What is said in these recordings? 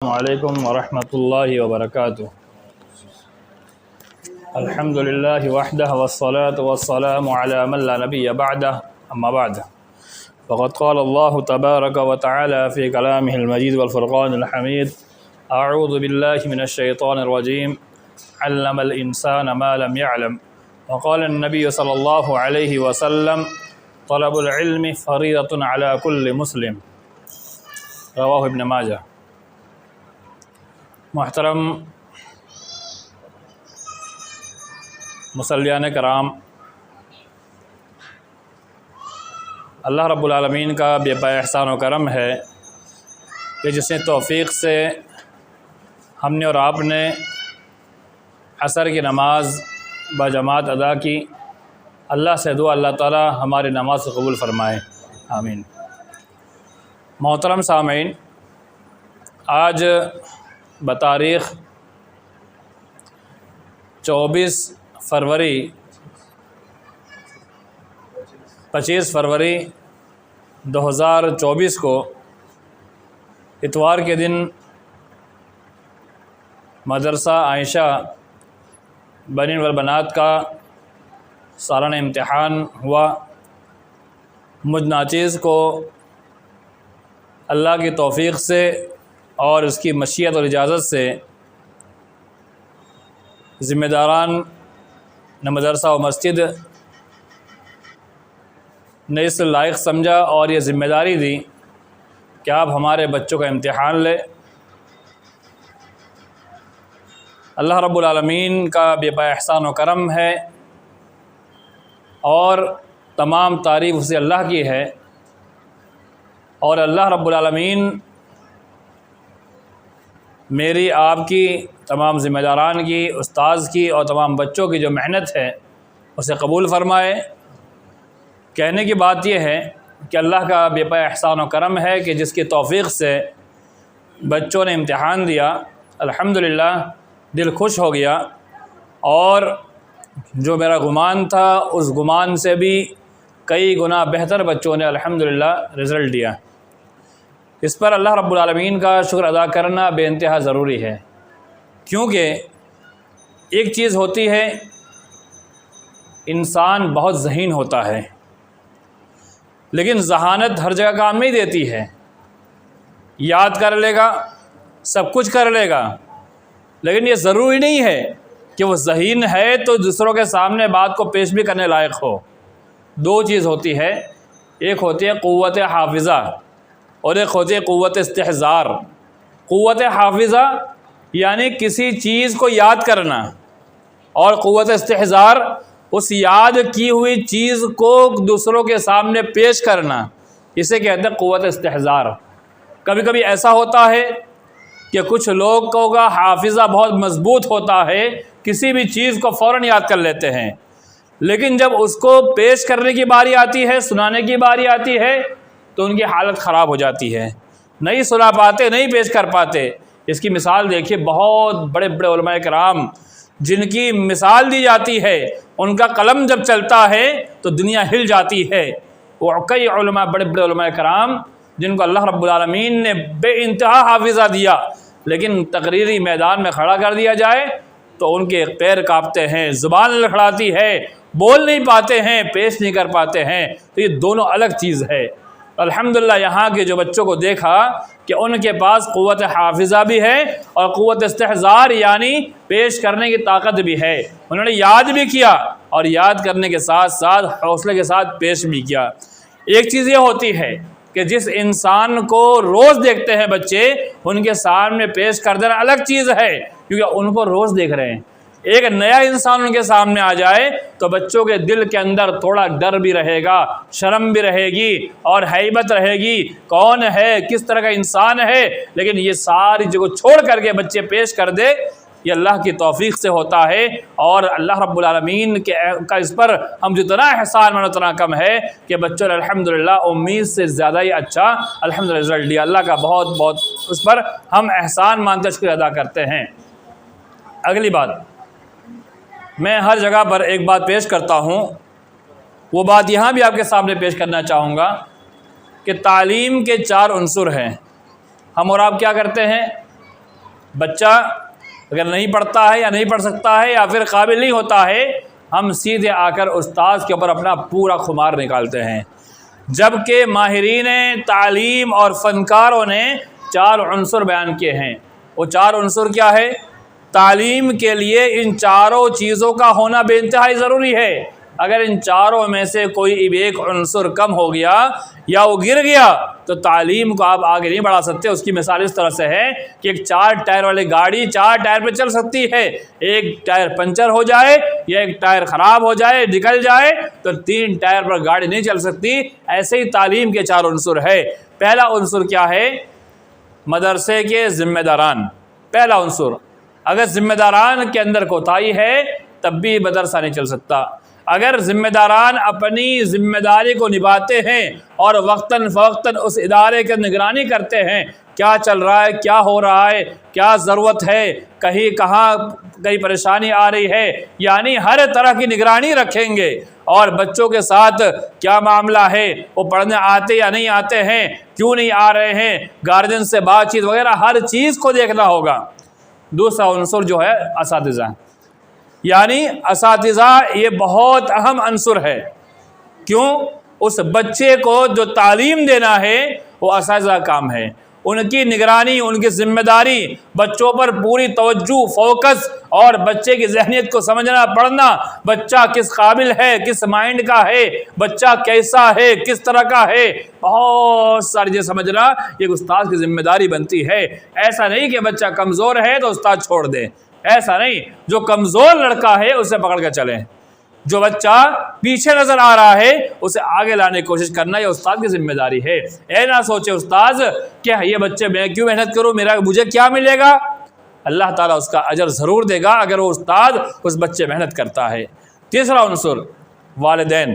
السلام علیکم ورحمۃ اللہ وبرکاتہ۔ الحمد للہ وحدہ والصلاة والسلام علی من لا نبی بعدہ، اما بعد فقد قال اللہ تبارک وتعالی فی کلامہ المجید والفرقان الحمید: اعوذ باللہ من الشیطان الرجیم، علم الانسان ما لم يعلم، وقال النبی صلی اللہ علیہ وسلم: طلب العلم فریضۃ علی کل مسلم، رواہ ابن ماجہ۔ محترم مصلیان کرام، اللہ رب العالمین کا بے پائے احسان و کرم ہے کہ جس نے توفیق سے ہم نے اور آپ نے عصر کی نماز بجماعت ادا کی۔ اللہ سے دعا اللہ تعالی ہماری نماز کو قبول فرمائے، آمین۔ محترم سامعین، آج بتاریخ 25 فروری 2024 کو اتوار کے دن مدرسہ عائشہ بنین والبنات کا سالانہ امتحان ہوا۔ مجھ ناچیز کو اللہ کی توفیق سے اور اس کی مشیت اور اجازت سے ذمہ داران مدرسہ و مسجد نے اس لائق سمجھا اور یہ ذمہ داری دی کہ آپ ہمارے بچوں کا امتحان لیں۔ اللہ رب العالمین کا بے پائے احسان و کرم ہے اور تمام تعریف اسے اللہ کی ہے، اور اللہ رب العالمین میری آپ کی تمام ذمہ داران کی، استاذ کی اور تمام بچوں کی جو محنت ہے اسے قبول فرمائے۔ کہنے کی بات یہ ہے کہ اللہ کا بے پائے احسان و کرم ہے کہ جس کی توفیق سے بچوں نے امتحان دیا، الحمدللہ دل خوش ہو گیا، اور جو میرا گمان تھا اس گمان سے بھی کئی گنا بہتر بچوں نے الحمدللہ رزلٹ دیا۔ اس پر اللہ رب العالمین کا شکر ادا کرنا بے انتہا ضروری ہے، کیونکہ ایک چیز ہوتی ہے، انسان بہت ذہین ہوتا ہے لیکن ذہانت ہر جگہ کام نہیں دیتی ہے۔ یاد کر لے گا، سب کچھ کر لے گا، لیکن یہ ضروری نہیں ہے کہ وہ ذہین ہے تو دوسروں کے سامنے بات کو پیش بھی کرنے لائق ہو۔ دو چیز ہوتی ہے، ایک ہوتی ہے قوت حافظہ اور ایک ہوتی ہے قوت استحضار۔ قوت حافظہ یعنی کسی چیز کو یاد کرنا، اور قوت استحضار اس یاد کی ہوئی چیز کو دوسروں کے سامنے پیش کرنا، اسے کہتے ہیں قوت استحضار۔ کبھی کبھی ایسا ہوتا ہے کہ کچھ لوگوں کا حافظہ بہت مضبوط ہوتا ہے، کسی بھی چیز کو فوراً یاد کر لیتے ہیں، لیکن جب اس کو پیش کرنے کی باری آتی ہے، سنانے کی باری آتی ہے، تو ان کی حالت خراب ہو جاتی ہے، نہیں سنا پاتے، نہیں پیش کر پاتے۔ اس کی مثال دیکھیے، بہت بڑے بڑے علماء کرام جن کی مثال دی جاتی ہے، ان کا قلم جب چلتا ہے تو دنیا ہل جاتی ہے۔ وہ کئی علماء، بڑے بڑے علماء کرام جن کو اللہ رب العالمین نے بے انتہا حافظہ دیا، لیکن تقریری میدان میں کھڑا کر دیا جائے تو ان کے پیر کانپتے ہیں، زبان لڑکھڑاتی ہے، بول نہیں پاتے ہیں، پیش نہیں کر پاتے ہیں۔ تو یہ دونوں الگ چیز ہے۔ الحمدللہ یہاں کے جو بچوں کو دیکھا کہ ان کے پاس قوت حافظہ بھی ہے اور قوت استحضار یعنی پیش کرنے کی طاقت بھی ہے۔ انہوں نے یاد بھی کیا اور یاد کرنے کے ساتھ ساتھ حوصلے کے ساتھ پیش بھی کیا۔ ایک چیز یہ ہوتی ہے کہ جس انسان کو روز دیکھتے ہیں بچے، ان کے سامنے پیش کر دینا الگ چیز ہے، کیونکہ ان کو روز دیکھ رہے ہیں۔ ایک نیا انسان ان کے سامنے آ جائے تو بچوں کے دل کے اندر تھوڑا ڈر بھی رہے گا، شرم بھی رہے گی اور ہیبت رہے گی، کون ہے، کس طرح کا انسان ہے، لیکن یہ ساری جگہ چھوڑ کر کے بچے پیش کر دے، یہ اللہ کی توفیق سے ہوتا ہے۔ اور اللہ رب العالمین کا اس پر ہم جتنا احسان من اتنا کم ہے کہ بچوں نے الحمدللہ امید سے زیادہ ہی اچھا الحمدللہ رزلٹ دیا۔ اللہ کا بہت بہت اس پر ہم احسان مانتے شکر ادا کرتے ہیں۔ اگلی بات، میں ہر جگہ پر ایک بات پیش کرتا ہوں، وہ بات یہاں بھی آپ کے سامنے پیش کرنا چاہوں گا کہ تعلیم کے 4 عنصر ہیں۔ ہم اور آپ کیا کرتے ہیں؟ بچہ اگر نہیں پڑھتا ہے یا نہیں پڑھ سکتا ہے یا پھر قابل نہیں ہوتا ہے، ہم سیدھے آ کر استاذ کے اوپر اپنا پورا خمار نکالتے ہیں، جبکہ ماہرین تعلیم اور فنکاروں نے 4 عنصر بیان کیے ہیں۔ وہ 4 عنصر کیا ہے؟ تعلیم کے لیے ان چاروں چیزوں کا ہونا بے انتہائی ضروری ہے۔ اگر ان چاروں میں سے کوئی ایک عنصر کم ہو گیا یا وہ گر گیا تو تعلیم کو آپ آگے نہیں بڑھا سکتے۔ اس کی مثال اس طرح سے ہے کہ ایک 4 ٹائر والی گاڑی 4 ٹائر پہ چل سکتی ہے، ایک ٹائر پنچر ہو جائے یا ایک ٹائر خراب ہو جائے، نکل جائے تو 3 ٹائر پر گاڑی نہیں چل سکتی۔ ایسے ہی تعلیم کے 4 عنصر ہے۔ پہلا عنصر کیا ہے؟ مدرسے کے ذمہ داران۔ پہلا عنصر، اگر ذمہ داران کے اندر کوتاہی ہے تب بھی مدرسہ نہیں چل سکتا۔ اگر ذمہ داران اپنی ذمہ داری کو نبھاتے ہیں اور وقتاً فوقتاً اس ادارے کی نگرانی کرتے ہیں، کیا چل رہا ہے، کیا ہو رہا ہے، کیا ضرورت ہے، کہیں کہاں کہیں پریشانی آ رہی ہے، یعنی ہر طرح کی نگرانی رکھیں گے، اور بچوں کے ساتھ کیا معاملہ ہے، وہ پڑھنے آتے یا نہیں آتے ہیں، کیوں نہیں آ رہے ہیں، گارجن سے بات چیت وغیرہ ہر چیز کو دیکھنا ہوگا۔ دوسرا عنصر جو ہے اساتذہ، یعنی اساتذہ یہ بہت اہم عنصر ہے۔ کیوں؟ اس بچے کو جو تعلیم دینا ہے وہ اساتذہ کا کام ہے، ان کی نگرانی، ان کی ذمہ داری، بچوں پر پوری توجہ، فوکس، اور بچے کی ذہنیت کو سمجھنا، پڑھنا، بچہ کس قابل ہے، کس مائنڈ کا ہے، بچہ کیسا ہے، کس طرح کا ہے، بہت ساری چیزیں سمجھنا یہ استاد کی ذمہ داری بنتی ہے۔ ایسا نہیں کہ بچہ کمزور ہے تو استاد چھوڑ دے، ایسا نہیں، جو کمزور لڑکا ہے اسے پکڑ کے چلیں، جو بچہ پیچھے نظر آ رہا ہے اسے آگے لانے کی کوشش کرنا یہ استاد کی ذمہ داری ہے۔ اے نہ سوچے استاد کہ یہ بچے میں کیوں محنت کروں، مجھے کیا ملے گا؟ اللہ تعالیٰ اس کا اجر ضرور دے گا اگر وہ استاد اس بچے محنت کرتا ہے۔ تیسرا عنصر والدین۔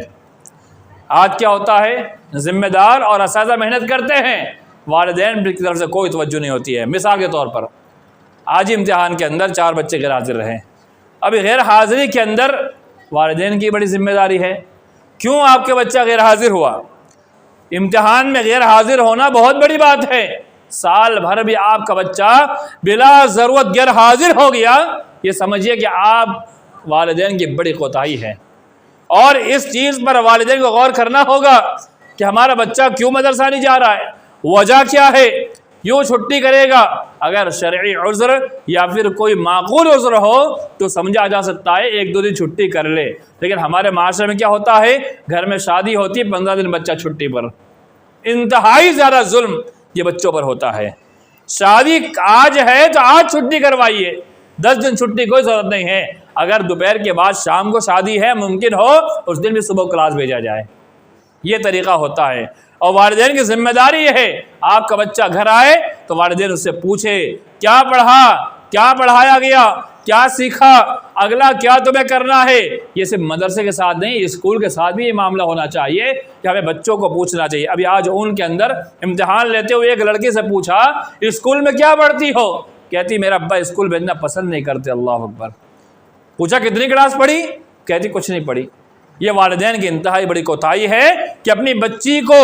آج کیا ہوتا ہے، ذمہ دار اور اساتذہ محنت کرتے ہیں، والدین کی طرف سے کوئی توجہ نہیں ہوتی ہے۔ مثال کے طور پر آج امتحان کے اندر 4 بچے غیر حاضر رہے، ابھی غیر حاضری کے اندر والدین کی بڑی ذمہ داری ہے۔ کیوں آپ کے بچہ غیر حاضر ہوا؟ امتحان میں غیر حاضر ہونا بہت بڑی بات ہے۔ سال بھر بھی آپ کا بچہ بلا ضرورت غیر حاضر ہو گیا، یہ سمجھیے کہ آپ والدین کی بڑی کوتاہی ہے، اور اس چیز پر والدین کو غور کرنا ہوگا کہ ہمارا بچہ کیوں مدرسہ نہیں جا رہا ہے، وجہ کیا ہے، کیوں چھٹی کرے گا۔ اگر شرعی عذر یا پھر کوئی معقول عذر ہو تو سمجھا جا سکتا ہے 1-2 دن چھٹی کر لے، لیکن ہمارے معاشرے میں کیا ہوتا ہے، گھر میں شادی ہوتی ہے 15 دن بچہ چھٹی پر۔ انتہائی زیادہ ظلم یہ بچوں پر ہوتا ہے۔ شادی آج ہے تو آج چھٹی کروائیے، 10 دن چھٹی کوئی ضرورت نہیں ہے۔ اگر دوپہر کے بعد شام کو شادی ہے، ممکن ہو اس دن بھی صبح کلاس بھیجا جائے، یہ طریقہ ہوتا ہے۔ اور والدین کی ذمہ داری یہ ہے، آپ کا بچہ گھر آئے تو والدین اس سے پوچھے کیا پڑھا، کیا پڑھایا گیا، کیا سیکھا، اگلا کیا تمہیں کرنا ہے۔ یہ صرف مدرسے کے ساتھ نہیں، اسکول کے ساتھ بھی یہ معاملہ ہونا چاہیے کہ ہمیں بچوں کو پوچھنا چاہیے۔ ابھی آج ان کے اندر امتحان لیتے ہوئے ایک لڑکی سے پوچھا اسکول میں کیا پڑھتی ہو، کہتی میرا ابا اسکول بھیجنا پسند نہیں کرتے۔ اللہ اکبر۔ پوچھا کتنی کلاس پڑھی، کہتی کچھ نہیں پڑھی۔ یہ والدین کی انتہائی بڑی کوتاہی ہے کہ اپنی بچی کو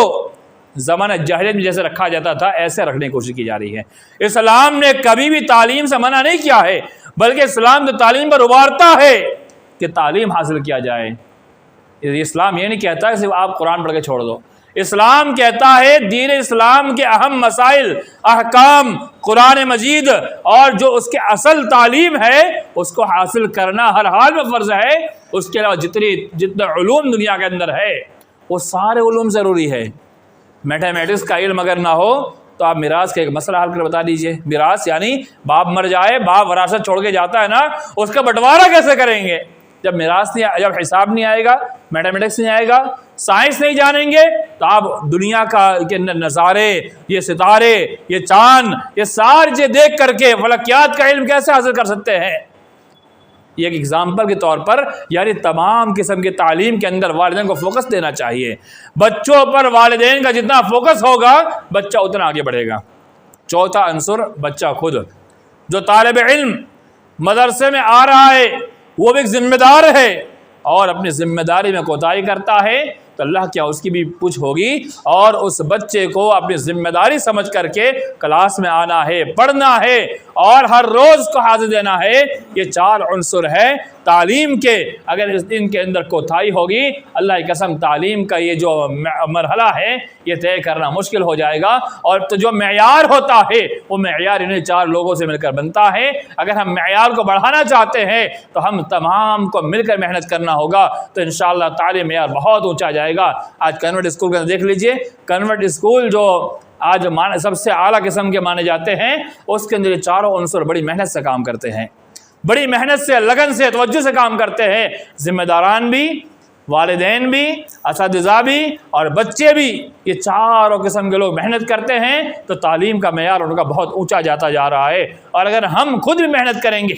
زمانہ جاہلیت میں جیسے رکھا جاتا تھا ایسے رکھنے کی کوشش کی جا رہی ہے۔ اسلام نے کبھی بھی تعلیم سے منع نہیں کیا ہے، بلکہ اسلام تو تعلیم پر ابھارتا ہے کہ تعلیم حاصل کیا جائے۔ اسلام یہ نہیں کہتا کہ صرف آپ قرآن پڑھ کے چھوڑ دو، اسلام کہتا ہے دین اسلام کے اہم مسائل، احکام، قرآن مجید اور جو اس کے اصل تعلیم ہے اس کو حاصل کرنا ہر حال میں فرض ہے۔ اس کے علاوہ جتنے علوم دنیا کے اندر ہے وہ سارے علوم ضروری ہے۔ میتھمیٹکس کا علم اگر نہ ہو تو آپ میراث کا ایک مسئلہ حل کر بتا دیجئے۔ میراث یعنی باپ مر جائے، باپ وراثت چھوڑ کے جاتا ہے نا، اس کا بٹوارا کیسے کریں گے؟ جب میراث نہیں، جب حساب نہیں آئے گا، میتھمیٹکس نہیں آئے گا، سائنس نہیں جانیں گے تو آپ دنیا کے نظارے، یہ ستارے، یہ چاند، یہ ساری چیزیں دیکھ کر کے فلکیات کا علم کیسے حاصل کر سکتے ہیں؟ یہ ایک ایگزامپل کے طور پر، یعنی تمام قسم کی تعلیم کے اندر والدین کو فوکس دینا چاہیے۔ بچوں پر والدین کا جتنا فوکس ہوگا بچہ اتنا آگے بڑھے گا۔ چوتھا عنصر بچہ خود، جو طالب علم مدرسے میں آ رہا ہے وہ بھی ایک ذمہ دار ہے اور اپنی ذمہ داری میں کوتاہی کرتا ہے تو اللہ کیا اس کی بھی پوچھ ہوگی، اور اس بچے کو اپنی ذمہ داری سمجھ کر کے کلاس میں آنا ہے، پڑھنا ہے اور ہر روز کو حاضر دینا ہے۔ یہ 4 عنصر ہے تعلیم کے، اگر ان کے اندر کوتاہی ہوگی، اللہ کی قسم تعلیم کا یہ جو مرحلہ ہے یہ طے کرنا مشکل ہو جائے گا۔ اور تو جو معیار ہوتا ہے وہ معیار انہیں 4 لوگوں سے مل کر بنتا ہے۔ اگر ہم معیار کو بڑھانا چاہتے ہیں تو ہم تمام کو مل کر محنت کرنا ہوگا، تو انشاءاللہ تعلیم معیار بہت اونچا جائے گا۔ آج کنورٹ اسکول کا دیکھ لیجئے، کنورٹ اسکول جو آج سب سے اعلیٰ قسم کے مانے جاتے ہیں، اس کے اندر یہ 4 عنصر بڑی محنت سے کام کرتے ہیں، بڑی محنت سے، لگن سے، توجہ سے کام کرتے ہیں۔ ذمہ داران بھی، والدین بھی، اساتذہ بھی اور بچے بھی، یہ 4 قسم کے لوگ محنت کرتے ہیں تو تعلیم کا معیار ان کا بہت اونچا جاتا جا رہا ہے۔ اور اگر ہم خود بھی محنت کریں گے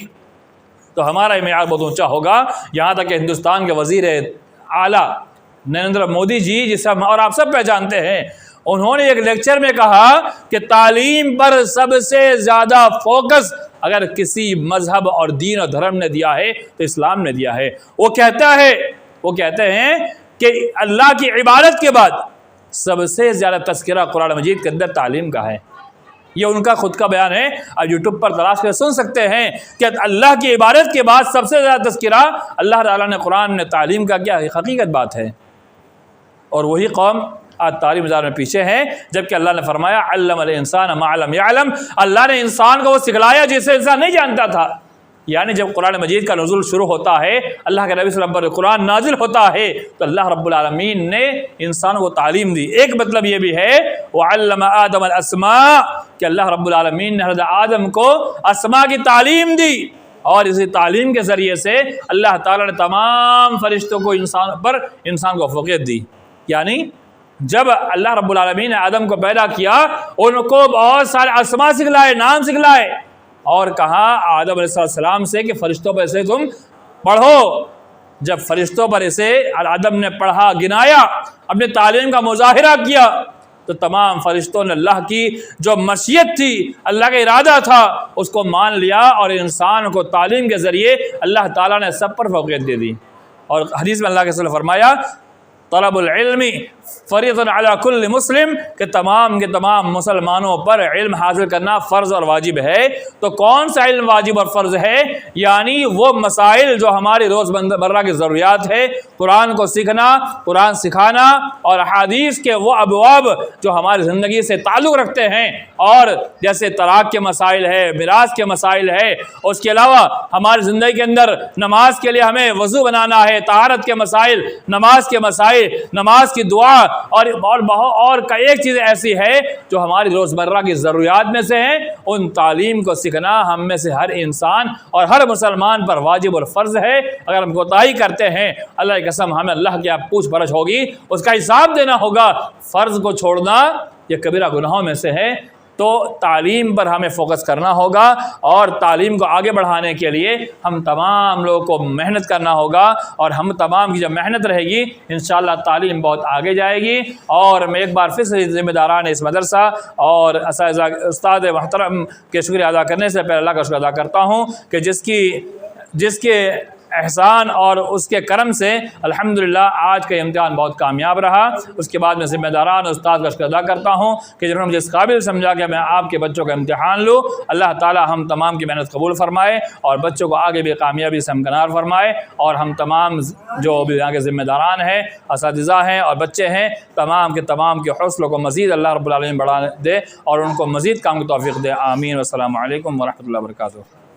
تو ہمارا یہ معیار بہت اونچا ہوگا۔ یہاں تک کہ ہندوستان کے وزیر اعلیٰ نریندر مودی جی، جسے ہم اور آپ سب پہچانتے ہیں، انہوں نے ایک لیکچر میں کہا کہ تعلیم پر سب سے زیادہ فوکس اگر کسی مذہب اور دین اور دھرم نے دیا ہے تو اسلام نے دیا ہے۔ وہ کہتے ہیں کہ اللہ کی عبادت کے بعد سب سے زیادہ تذکرہ قرآن مجید کے اندر تعلیم کا ہے۔ یہ ان کا خود کا بیان ہے، آپ یوٹیوب پر تلاش کر سن سکتے ہیں کہ اللہ کی عبادت کے بعد سب سے زیادہ تذکرہ اللہ تعالیٰ نے قرآن نے تعلیم کا کیا، حقیقت بات ہے۔ اور وہی قوم آج تعلیم ادارے میں پیچھے ہیں، جبکہ اللہ نے فرمایا علم الانسان ما لم یعلم، اللہ نے انسان کو وہ سکھلایا جسے انسان نہیں جانتا تھا۔ یعنی جب قرآن مجید کا نزول شروع ہوتا ہے، اللہ کے نبی صلی اللہ علیہ وسلم پر قرآن نازل ہوتا ہے، تو اللہ رب العالمین نے انسان کو تعلیم دی۔ ایک مطلب یہ بھی ہے وعلم آدم الاسماء، کہ اللہ رب العالمین نے حضرت آدم کو اسماء کی تعلیم دی، اور اسی تعلیم کے ذریعے سے اللہ تعالیٰ نے تمام فرشتوں کو انسان کو فوقیت دی۔ یعنی جب اللہ رب العالمین نے آدم کو پیدا کیا، ان کو بہت سارے اسماء سکھلائے، نام سکھلائے، اور کہا آدم علیہ السلام سے کہ فرشتوں پر اسے تم پڑھو۔ جب فرشتوں پر اسے آدم نے پڑھا، گنایا، اپنے تعلیم کا مظاہرہ کیا، تو تمام فرشتوں نے اللہ کی جو مشیت تھی، اللہ کا ارادہ تھا، اس کو مان لیا، اور انسان کو تعلیم کے ذریعے اللہ تعالیٰ نے سب پر فوقیت دے دی۔ اور حدیث میں اللہ کے رسول نے فرمایا طلب العلم فریضۃ علی کل مسلم، کہ تمام کے تمام مسلمانوں پر علم حاصل کرنا فرض اور واجب ہے۔ تو کون سا علم واجب اور فرض ہے؟ یعنی وہ مسائل جو ہماری روز مرہ کی ضروریات ہے، قرآن کو سیکھنا، قرآن سکھانا، اور احادیث کے وہ ابواب جو ہماری زندگی سے تعلق رکھتے ہیں، اور جیسے طلاق کے مسائل ہے، میراث کے مسائل ہے، اس کے علاوہ ہماری زندگی کے اندر نماز کے لیے ہمیں وضو بنانا ہے، طہارت کے مسائل، نماز کے مسائل، نماز کی دعا، اور ایک چیز ایسی ہے جو ہماری روزمرہ کی ضروریات میں سے ہے۔ ان تعلیم کو سیکھنا ہم میں سے ہر انسان اور ہر مسلمان پر واجب اور فرض ہے۔ اگر ہم کوتاہی کرتے ہیں، اللہ کی قسم ہمیں اللہ کی پوچھ پرچھ ہوگی، اس کا حساب دینا ہوگا۔ فرض کو چھوڑنا یہ کبیرہ گناہوں میں سے ہے۔ تو تعلیم پر ہمیں فوکس کرنا ہوگا، اور تعلیم کو آگے بڑھانے کے لیے ہم تمام لوگوں کو محنت کرنا ہوگا، اور ہم تمام کی جب محنت رہے گی انشاءاللہ تعلیم بہت آگے جائے گی۔ اور میں ایک بار پھر سے ذمہ داران اس مدرسہ اور اساتذہ استاد محترم کے شکریہ ادا کرنے سے پہلے اللہ کا شکر ادا کرتا ہوں کہ جس کے احسان اور اس کے کرم سے الحمدللہ آج کا امتحان بہت کامیاب رہا۔ اس کے بعد میں ذمہ داران استاد کا شکر ادا کرتا ہوں کہ جنہوں نے مجھے اس قابل سمجھا کہ میں آپ کے بچوں کا امتحان لوں۔ اللہ تعالی ہم تمام کی محنت قبول فرمائے، اور بچوں کو آگے بھی کامیابی سے ہمکنار فرمائے، اور ہم تمام جو بھی یہاں کے ذمہ داران ہیں، اساتذہ ہیں اور بچے ہیں، تمام کے حوصلوں کو مزید اللہ رب العالمین بڑھا دے، اور ان کو مزید کام کی توفیق دے۔ آمین۔ والسلام علیکم ورحمۃ اللہ وبرکاتہ۔